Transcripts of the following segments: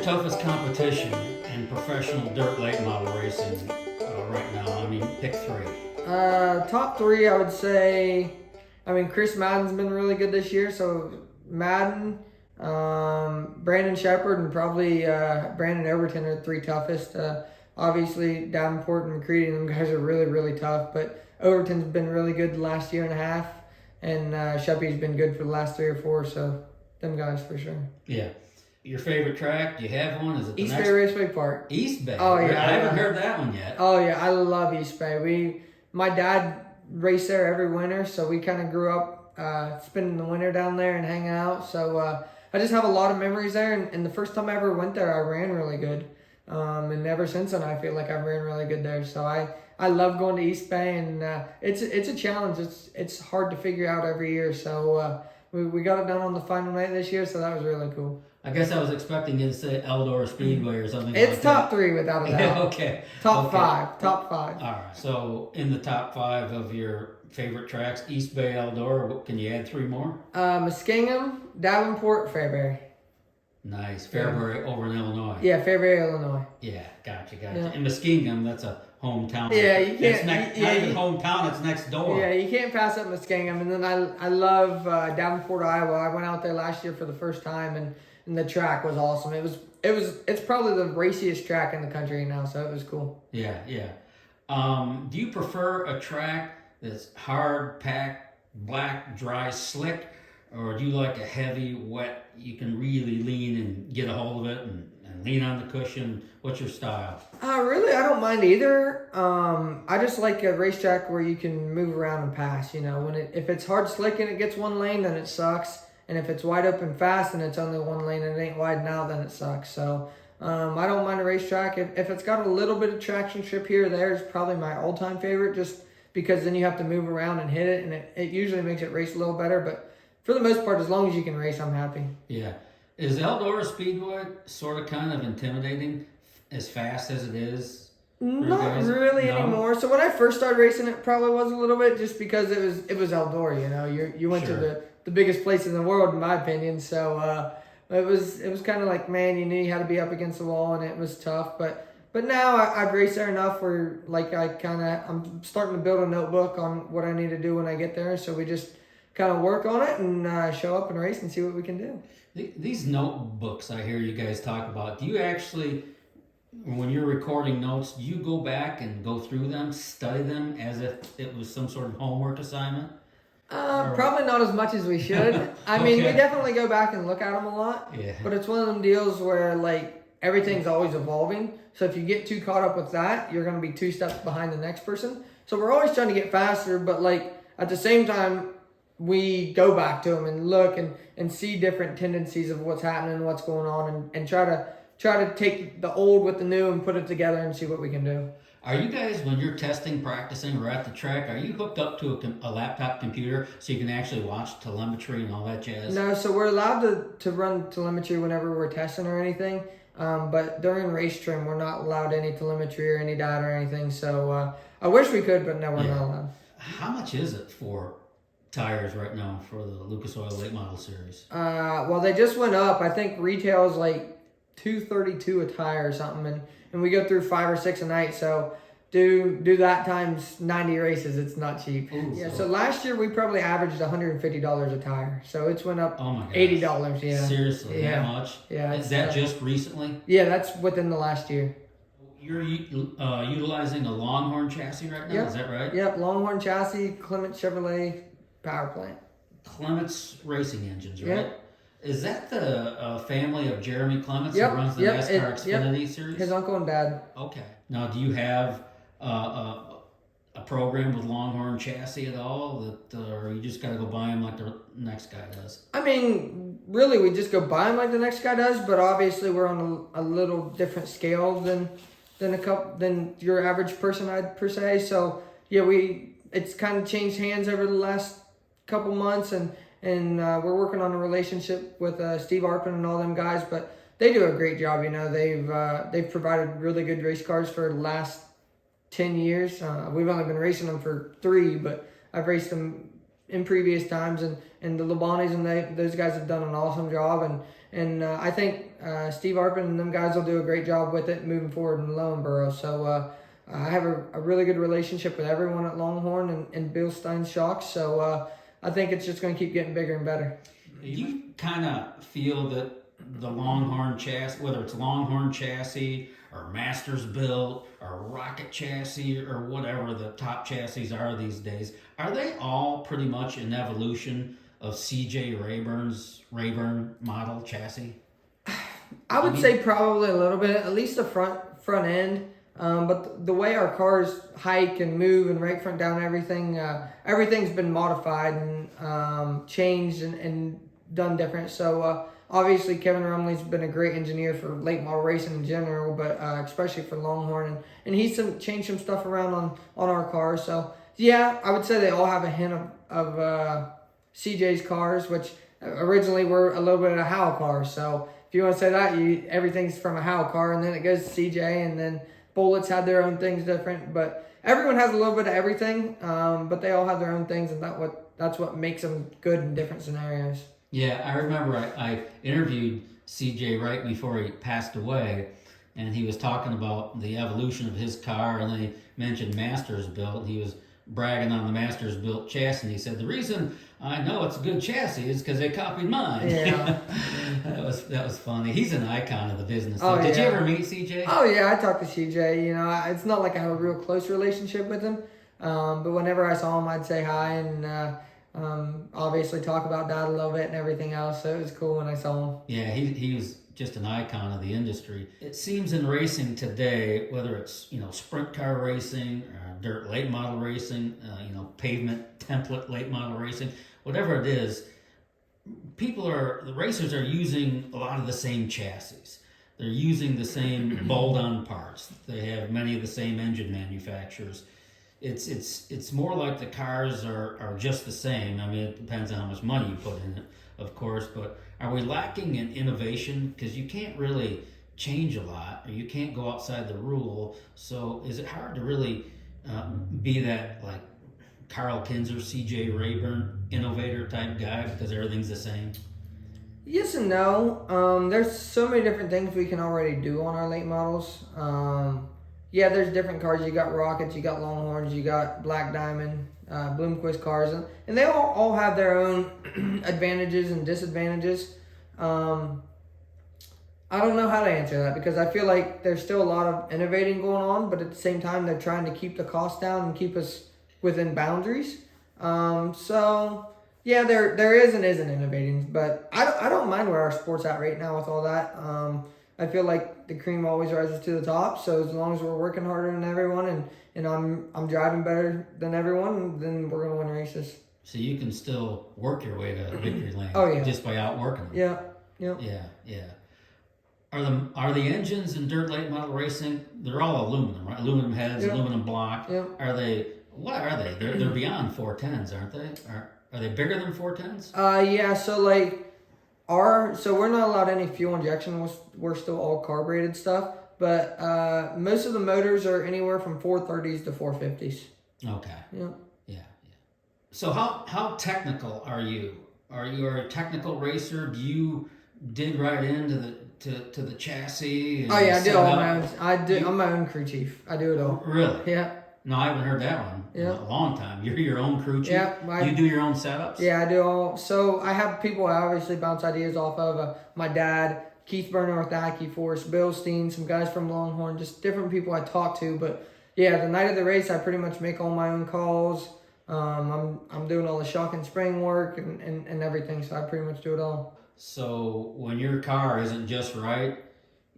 your toughest competition in professional dirt late model racing right now? I mean, pick three. Top three, I would say. I mean, Chris Madden's been really good this year. So Madden, Brandon Shepard, and probably Brandon Overton are the three toughest. Obviously, Davenport and McCready and them guys are really, really tough. But Overton's been really good the last year and a half, and Sheppy's been good for the last 3 or 4. So them guys for sure. Yeah. Your favorite track? Do you have one? Is it the East Bay Raceway Park. East Bay. Oh yeah, I haven't heard that one yet. Oh yeah, I love East Bay. My dad raced there every winter, so we kind of grew up spending the winter down there and hanging out. So I just have a lot of memories there. And the first time I ever went there, I ran really good. And ever since then, I feel like I've ran really good there. So I love going to East Bay, and it's a challenge. It's hard to figure out every year. So we got it done on the final night this year, so that was really cool. I guess I was expecting you to say Eldora Speedway or something like that. It's top 3 without a doubt. Okay. Top 5. All right. So in the top 5 of your favorite tracks, East Bay, Eldora, can you add 3 more? Muskingum, Davenport, Fairbury. Nice. Fairbury over in Illinois. Yeah, Fairbury, Illinois. Yeah, gotcha. Yeah. And Muskingum, that's a hometown. Yeah, you can't. It's not even hometown, it's next door. Yeah, you can't pass up Muskingum. And then I love Davenport, Iowa. I went out there last year for the first time, and the track was awesome. It's probably the raciest track in the country now, so it was cool. Yeah. Do you prefer a track that's hard, packed, black, dry, slick, or do you like a heavy, wet, you can really lean and get a hold of it and lean on the cushion? What's your style? Really, I don't mind either. I just like a racetrack where you can move around and pass. You know, if it's hard, slick, and it gets one lane, then it sucks. And if it's wide open fast and it's only one lane and it ain't wide now, then it sucks. So I don't mind a racetrack. If it's got a little bit of traction strip here or there, it's probably my all-time favorite, just because then you have to move around and hit it, and it usually makes it race a little better. But for the most part, as long as you can race, I'm happy. Yeah. Is Eldora Speedway sort of kind of intimidating as fast as it is? Not really anymore. So when I first started racing, it probably was a little bit, just because it was Eldora. You know, you went to the biggest place in the world, in my opinion. So it was kind of like, man, you knew you had to be up against the wall, and it was tough. But now I've raced there enough where, like, I'm starting to build a notebook on what I need to do when I get there. So we just kind of work on it and show up and race and see what we can do. These notebooks I hear you guys talk about, do you actually, when you're recording notes, do you go back and go through them, study them as if it was some sort of homework assignment? Probably not as much as we should. I mean, we definitely go back and look at them a lot. Yeah. But it's one of them deals where, like, everything's always evolving. So if you get too caught up with that, you're going to be 2 steps behind the next person. So we're always trying to get faster, but, like, at the same time, we go back to them and look and see different tendencies of what's happening and what's going on, and try to take the old with the new and put it together and see what we can do. Are you guys, when you're testing, practicing, or at the track, are you hooked up to a laptop computer so you can actually watch telemetry and all that jazz? No, so we're allowed to run telemetry whenever we're testing or anything, but during race trim, we're not allowed any telemetry or any data or anything. So I wish we could, but no, we're not allowed. How much is it for tires right now for the Lucas Oil Late Model Series? Well, they just went up. I think retail is like $232 a tire or something, and we go through 5 or 6 a night. So do that times 90 races. It's not cheap. Ooh, yeah. So last year we probably averaged $150 a tire. So it's went up $80. Yeah. Seriously, that much? Yeah. Is that just recently? Yeah, that's within the last year. You're utilizing a Longhorn chassis right now. Yep. Is that right? Yep. Longhorn chassis, Clement Chevrolet power plant. Clement's Racing Engines, right? Yep. Is that the family of Jeremy Clements who runs the NASCAR Xfinity Series? His uncle and dad. Okay. Now, do you have a program with Longhorn chassis at all, or you just got to go buy them like the next guy does? I mean, really, we just go buy them like the next guy does, but obviously we're on a little different scale than your average person, per se. So yeah, it's kind of changed hands over the last couple months, and we're working on a relationship with Steve Arpin and all them guys, but they do a great job. You know, they've provided really good race cars for the last 10 years. We've only been racing them for 3, but I've raced them in previous times, and the Labanis and those guys have done an awesome job, and I think Steve Arpin and them guys will do a great job with it moving forward in Lowenboro. So I have a really good relationship with everyone at Longhorn and Bill Stein's Shocks. So I think it's just going to keep getting bigger and better. You kind of feel that the Longhorn chassis, whether it's Longhorn chassis or Masters built or Rocket chassis or whatever the top chassis are these days, are they all pretty much an evolution of CJ Rayburn model chassis? I would say probably a little bit, at least the front end. But the way our cars hike and move and right front down everything's been modified and changed and done different. So obviously Kevin Rumley's been a great engineer for late model racing in general, but especially for Longhorn, and he's changed some stuff around on our cars. So yeah, I would say they all have a hint of CJ's cars, which originally were a little bit of a Howe car. So if you want to say that, everything's from a Howe car, and then it goes to CJ, and then Bullets had their own things different, but everyone has a little bit of everything, but they all have their own things, and that's what makes them good in different scenarios. Yeah, I remember I interviewed CJ right before he passed away, and he was talking about the evolution of his car, and then he mentioned Masters built. He was bragging on the Masters built chassis, and he said, the reason I know it's a good chassis is because they copied mine. Yeah. that was funny. He's an icon of the business. Oh, Did you yeah. ever meet CJ? Oh yeah, I talked to CJ. You know, it's not like I have a real close relationship with him, but whenever I saw him, I'd say hi and obviously talk about Dad a little bit and everything else. So it was cool when I saw him. Yeah, he was just an icon of the industry. It seems in racing today, whether it's sprint car racing, dirt late model racing, pavement template late model racing, whatever it is, the racers are using a lot of the same chassis. They're using the same bolt-on parts. They have many of the same engine manufacturers. It's more like the cars are just the same. I mean, it depends on how much money you put in it, of course, but are we lacking in innovation? Because you can't really change a lot, or you can't go outside the rule. So is it hard to really be that like Carl Kinzer, CJ Rayburn, innovator type guy because everything's the same? Yes and no. There's so many different things we can already do on our late models. Yeah, there's different cars. You got Rockets, you got Longhorns, you got Black Diamond, Bloomquist cars, and they all have their own advantages and disadvantages. I don't know how to answer that because I feel like there's still a lot of innovating going on, but at the same time, they're trying to keep the cost down and keep us within boundaries. So yeah, there is and isn't innovating, but I don't mind where our sport's at right now with all that. I feel like the cream always rises to the top. So as long as we're working harder than everyone and I'm driving better than everyone, then we're gonna win races. So you can still work your way to victory lane. Oh yeah. Just by outworking them. Yeah. Yeah. Are the engines in dirt late model racing? They're all aluminum, right? Aluminum heads, aluminum block. Yeah. What are they? They're beyond 410s, aren't they? Are they bigger than 410s? Yeah. So we're not allowed any fuel injection. We're still all carbureted stuff, but most of the motors are anywhere from 430s to 450s. Okay. Yeah. So how technical are you? Are you a technical racer? Do you dig right into the chassis? Oh yeah, I do all my own. I'm my own crew chief. I do it all. Really? Yeah. No, I haven't heard that one in a long time. You're your own crew chief? Yeah. You do your own setups? Yeah, I do all. So I have people I obviously bounce ideas off of. My dad, Keith Burner with Aki Force, Bill Steen, some guys from Longhorn, just different people I talk to. But yeah, the night of the race, I pretty much make all my own calls. I'm doing all the shock and spring work and everything, so I pretty much do it all. So when your car isn't just right,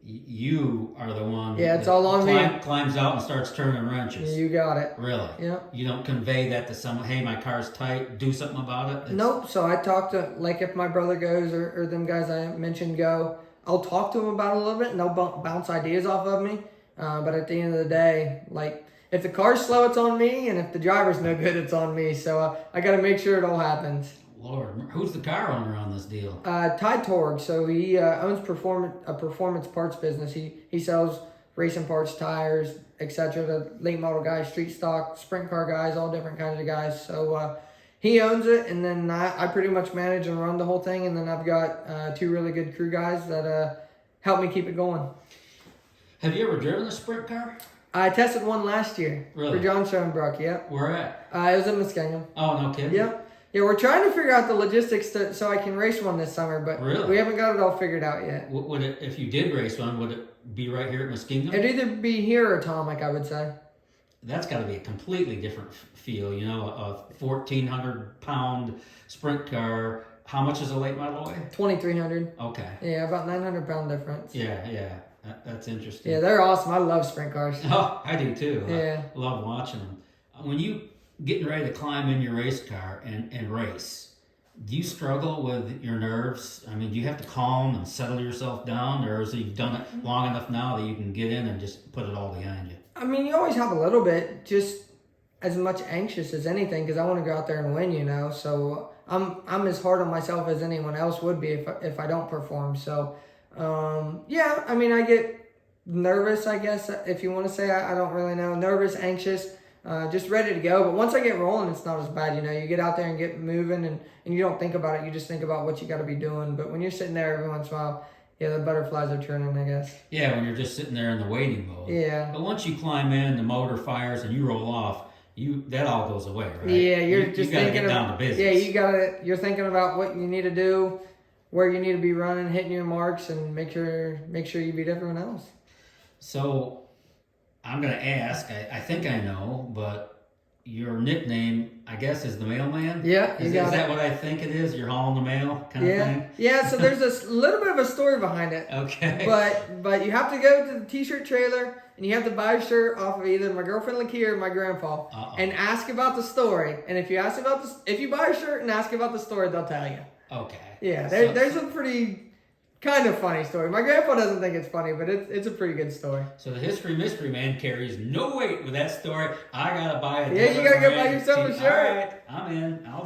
you are the one it's all on me. Climbs out and starts turning wrenches. You got it. Really? Yeah. You don't convey that to someone, hey, my car's tight, do something about it? Nope. So I talk to, like if my brother goes or them guys I mentioned go, I'll talk to them about it a little bit and they'll bounce ideas off of me. But at the end of the day, like if the car's slow, it's on me, and if the driver's no good, it's on me. So I got to make sure it all happens. Lord, who's the car owner on this deal? Ty Torg. So he owns a performance parts business. He sells racing parts, tires, etc. to late model guys, street stock, sprint car guys, all different kinds of guys. So he owns it, and then I pretty much manage and run the whole thing, and then I've got 2 really good crew guys that help me keep it going. Have you ever driven a sprint car? I tested one last year. Really? For John Schoenbrock, yep. Where at? It was in Muskingum. Oh, no kidding? Yep. Yeah, we're trying to figure out the logistics so I can race one this summer, but Really? we haven't got it all figured out yet. Would it, if you did race one, would it be right here at Muskingum? It'd either be here or Atomic, I would say. That's got to be a completely different feel, you know, a 1,400-pound sprint car. How much is a late model weigh? 2,300. Okay. Yeah, about 900-pound difference. Yeah. That's interesting. Yeah, they're awesome. I love sprint cars. Oh, I do too. Yeah. I love watching them. When you getting ready to climb in your race car and race, do you struggle with your nerves? I mean, do you have to calm and settle yourself down, or is it you've done it long enough now that you can get in and just put it all behind you? I mean, you always have a little bit, just as much anxious as anything, because I want to go out there and win, you know. So I'm as hard on myself as anyone else would be if I don't perform. So yeah, I mean, I get nervous, I guess, if you want to say. I don't really know. Nervous, anxious, just ready to go. But once I get rolling, it's not as bad, you know. You get out there and get moving, and you don't think about it. You just think about what you got to be doing. But when you're sitting there every once in a while, yeah, the butterflies are turning, I guess. Yeah, when you're just sitting there in the waiting mode. Yeah. But once you climb in, the motor fires, and you roll off, that all goes away, right? Yeah, you're just you gotta thinking get down to business. Yeah, you're thinking about what you need to do, where you need to be running, hitting your marks, and make sure you beat everyone else. So, I'm gonna ask. I think I know, but your nickname, I guess, is the mailman. Yeah, is that what I think it is? You're hauling the mail, kind of thing. Yeah. So there's a little bit of a story behind it. Okay. But you have to go to the t-shirt trailer and you have to buy a shirt off of either my girlfriend Lakia or my grandpa and ask about the story. And if you buy a shirt and ask about the story, they'll tell you. Okay. Yeah, there's a pretty kind of funny story. My grandpa doesn't think it's funny, but it's a pretty good story. So the History Mystery Man carries no weight with that story. I gotta buy it. Yeah, you gotta go buy yourself a shirt. All right, I'm in. I'll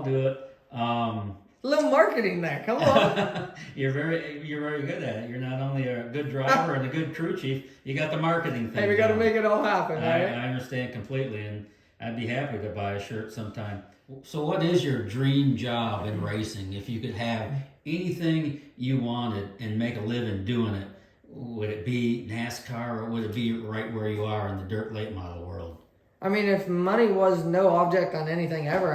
do it. A little marketing there. Come on. You're very good at it. You're not only a good driver and a good crew chief. You got the marketing thing. Hey, we got to make it all happen. I understand completely, and I'd be happy to buy a shirt sometime. So, what is your dream job in racing? If you could have anything you wanted and make a living doing it, would it be NASCAR or would it be right where you are in the dirt late model world? I mean, if money was no object on anything ever,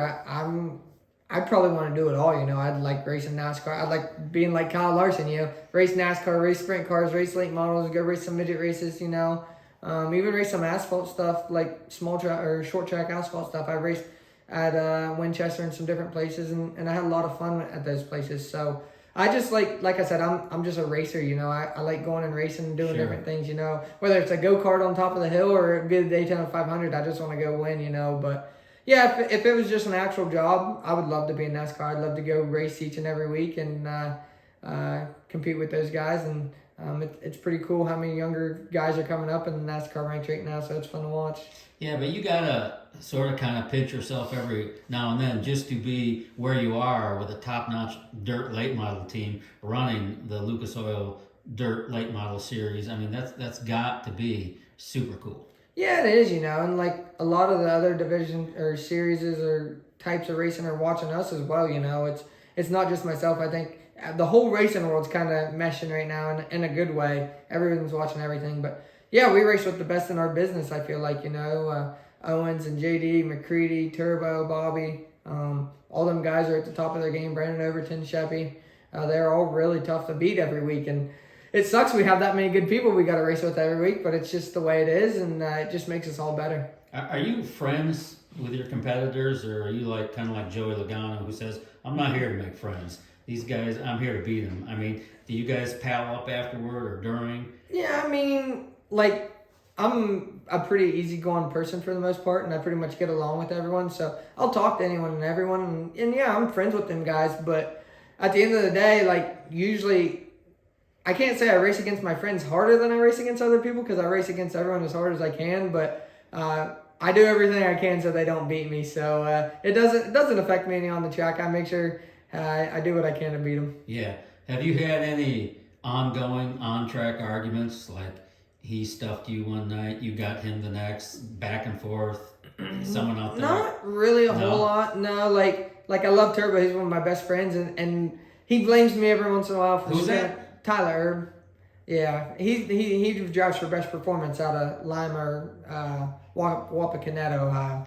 I'd probably want to do it all, you know. I'd like racing NASCAR. I'd like being like Kyle Larson, you know. Race NASCAR, race sprint cars, race late models, go race some midget races, you know. Even race some asphalt stuff, like small track or short track asphalt stuff. I raced at Winchester and some different places, and I had a lot of fun at those places. So I just like I said, I'm just a racer, you know. I like going and racing and doing different things, you know. Whether it's a go-kart on top of the hill or it be the Daytona 500, I just want to go win, you know. But yeah, if it was just an actual job, I would love to be in NASCAR. I'd love to go race each and every week and compete with those guys. And it's pretty cool how many younger guys are coming up in the NASCAR ranks right now, so it's fun to watch. Yeah, but you gotta sort of kind of pinch yourself every now and then just to be where you are with a top-notch dirt late model team running the Lucas Oil Dirt Late Model Series. I mean, that's got to be super cool. Yeah, it is, you know, and like a lot of the other division or series or types of racing are watching us as well, you know. It's not just myself. I think the whole racing world's kind of meshing right now in a good way. Everyone's watching everything, but yeah, we race with the best in our business, I feel like, you know. Owens and JD, McCready, Turbo, Bobby, all them guys are at the top of their game. Brandon Overton, Sheppy, they're all really tough to beat every week, and it sucks we have that many good people we got to race with every week, but it's just the way it is, and it just makes us all better. Are you friends with your competitors, or are you like kind of like Joey Logano, who says, I'm not here to make friends. These guys, I'm here to beat them. I mean, do you guys pal up afterward or during? Yeah, I mean, like, I'm a pretty easygoing person for the most part, and I pretty much get along with everyone, so I'll talk to anyone and everyone, and yeah, I'm friends with them guys, but at the end of the day, like, usually, I can't say I race against my friends harder than I race against other people, because I race against everyone as hard as I can, but I do everything I can so they don't beat me, so it doesn't affect me any on the track. I make sure I do what I can to beat them. Yeah. Have you had any ongoing on-track arguments, like he stuffed you one night, you got him the next, back and forth? someone out there? Not really a No? whole lot. No, like I love Turbo. He's one of my best friends, and he blames me every once in a while for Who's that? Tyler Erb. Yeah, he drives for Best Performance out of Lima, Wapakoneta, Ohio.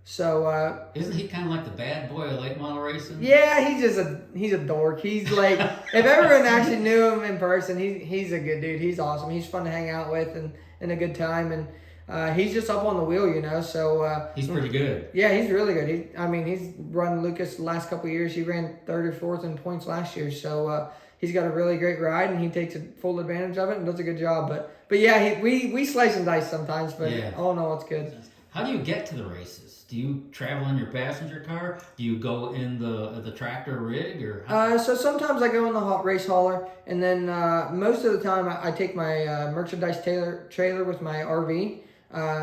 So Isn't he kind of like the bad boy of late model racing? yeah, he's a dork. He's like, if everyone actually knew him in person, he's a good dude. He's awesome. He's fun to hang out with and a good time, and he's just up on the wheel, you know. So He's pretty good. yeah, he's really good. He's run Lucas the last couple of years. He ran third or fourth in points last year. So he's got a really great ride, and he takes full advantage of it and does a good job. But yeah, we slice and dice sometimes, but Yeah. all in all, it's good. How do you get to the races? Do you travel in your passenger car? Do you go in the tractor rig, or how? So sometimes I go in the race hauler, and then most of the time I take my merchandise trailer with my RV.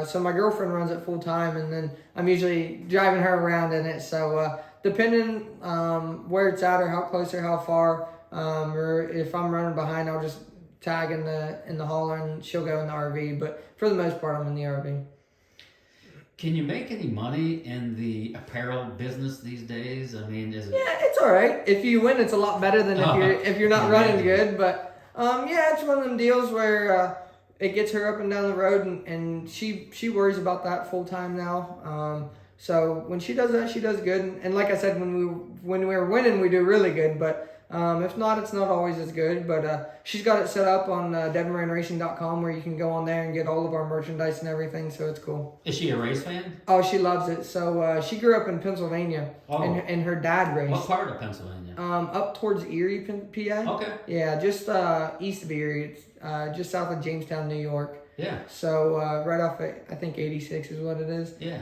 So my girlfriend runs it full time, and then I'm usually driving her around in it. So depending where it's at or how close or how far, or if I'm running behind, I'll just tag in the hauler and she'll go in the RV. But for the most part, I'm in the RV. Can you make any money in the apparel business these days? I mean, is it? Yeah, it's all right. If you win, it's a lot better than if you're not running good. But yeah, it's one of them deals where it gets her up and down the road, and she worries about that full time now. So when she does that, she does good. And like I said, when we're winning, we do really good. But if not, it's not always as good. But she's got it set up on DevinMoranRacing.com, where you can go on there and get all of our merchandise and everything. So it's cool. Is she a race fan? Oh, she loves it. So she grew up in Pennsylvania, and her dad raced. What part of Pennsylvania? Up towards Erie, PA. Okay. Yeah, just east of Erie. It's just south of Jamestown, New York. Yeah. So right off, I think 86 is what it is. Yeah.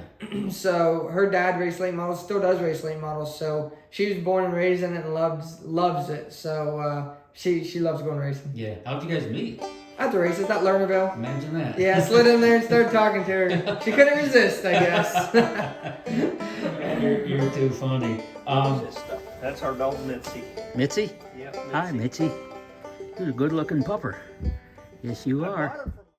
So her dad raced late models, still does race late models. So she was born and raised in it and loves it. So she loves going racing. Yeah. How'd you guys meet? At the races at Lernerville. Imagine that. Yeah, slid in there and started talking to her. She couldn't resist, I guess. You're too funny. That's our dog Mitzi. Mitzi? Yeah. Hi, Mitzi. You're a good-looking pupper. Yes, you I are. bought her from